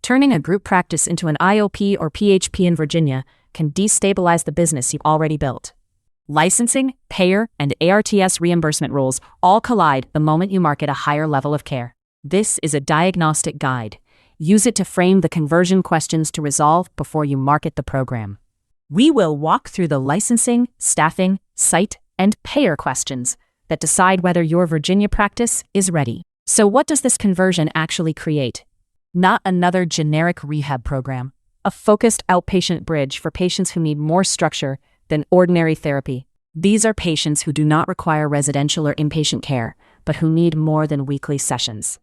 Turning a group practice into an IOP or PHP in Virginia can destabilize the business you've already built. Licensing, payer, and ARTS reimbursement rules all collide the moment you market a higher level of care. This is a diagnostic guide. Use it to frame the conversion questions to resolve before you market the program. We will walk through the licensing, staffing, site, and payer questions that decide whether your Virginia practice is ready. So what does this conversion actually create? Not another generic rehab program, a focused outpatient bridge for patients who need more structure than ordinary therapy. These are patients who do not require residential or inpatient care, but who need more than weekly sessions.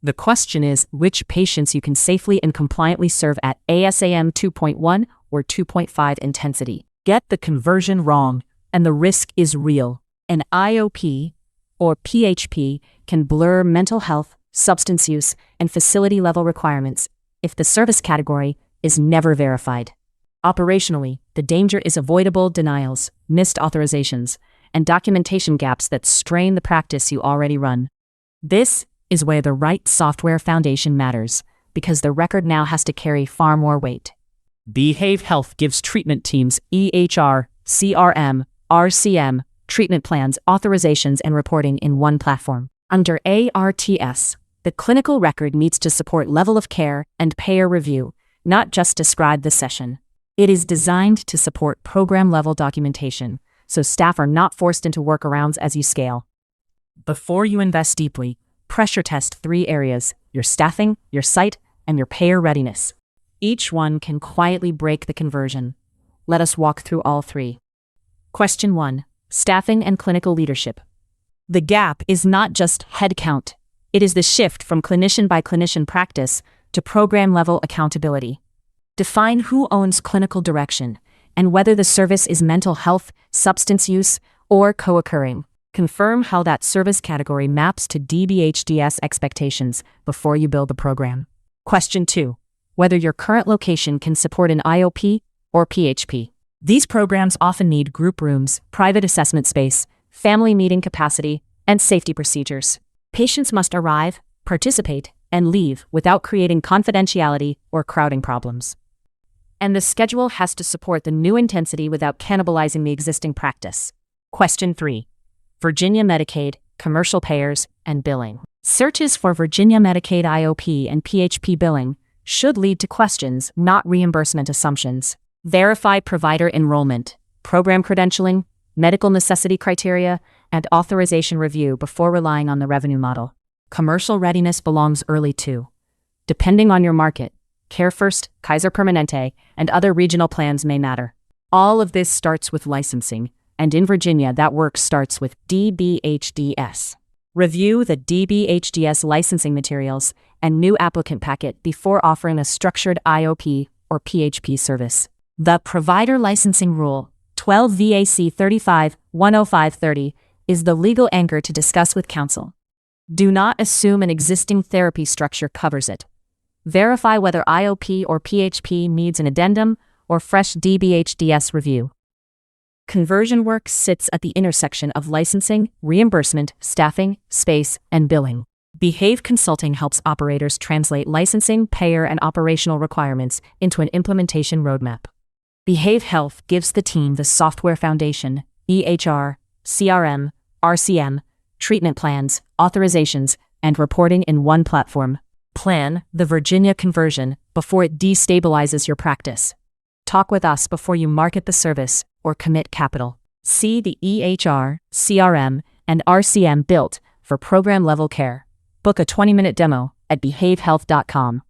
The question is which patients you can safely and compliantly serve at ASAM 2.1 or 2.5 intensity. Get the conversion wrong, and the risk is real. An IOP or PHP can blur mental health, substance use, and facility-level requirements if the service category is never verified. Operationally, the danger is avoidable denials, missed authorizations, and documentation gaps that strain the practice you already run. This is where the right software foundation matters, because the record now has to carry far more weight. Behave Health gives treatment teams EHR, CRM, RCM, treatment plans, authorizations, and reporting in one platform. Under ARTS, the clinical record needs to support level of care and payer review, not just describe the session. It is designed to support program-level documentation, so staff are not forced into workarounds as you scale. Before you invest deeply, pressure test 3 areas: your staffing, your site, and your payer readiness. Each one can quietly break the conversion. Let us walk through all 3. Question 1. Staffing and clinical leadership. The gap is not just headcount. It is the shift from clinician-by-clinician practice to program-level accountability. Define who owns clinical direction and whether the service is mental health, substance use, or co-occurring. Confirm how that service category maps to DBHDS expectations before you build the program. Question 2. Whether your current location can support an IOP or PHP. These programs often need group rooms, private assessment space, family meeting capacity, and safety procedures. Patients must arrive, participate, and leave without creating confidentiality or crowding problems. And the schedule has to support the new intensity without cannibalizing the existing practice. Question 3. Virginia Medicaid, commercial payers, and billing. Searches for Virginia Medicaid IOP and PHP billing should lead to questions, not reimbursement assumptions. Verify provider enrollment, program credentialing, medical necessity criteria, and authorization review before relying on the revenue model. Commercial readiness belongs early too. Depending on your market, Care First, Kaiser Permanente, and other regional plans may matter. All of this starts with licensing, and in Virginia that work starts with DBHDS. Review the DBHDS licensing materials and new applicant packet before offering a structured IOP or PHP service. The Provider Licensing Rule, 12 VAC 35-10530, is the legal anchor to discuss with counsel. Do not assume an existing therapy structure covers it. Verify whether IOP or PHP needs an addendum or fresh DBHDS review. Conversion work sits at the intersection of licensing, reimbursement, staffing, space, and billing. Behave Consulting helps operators translate licensing, payer, and operational requirements into an implementation roadmap. Behave Health gives the team the software foundation, EHR, CRM, RCM, treatment plans, authorizations, and reporting in one platform. Plan the Virginia conversion before it destabilizes your practice. Talk with us before you market the service or commit capital. See the EHR, CRM, and RCM built for program-level care. Book a 20-minute demo at behavehealth.com.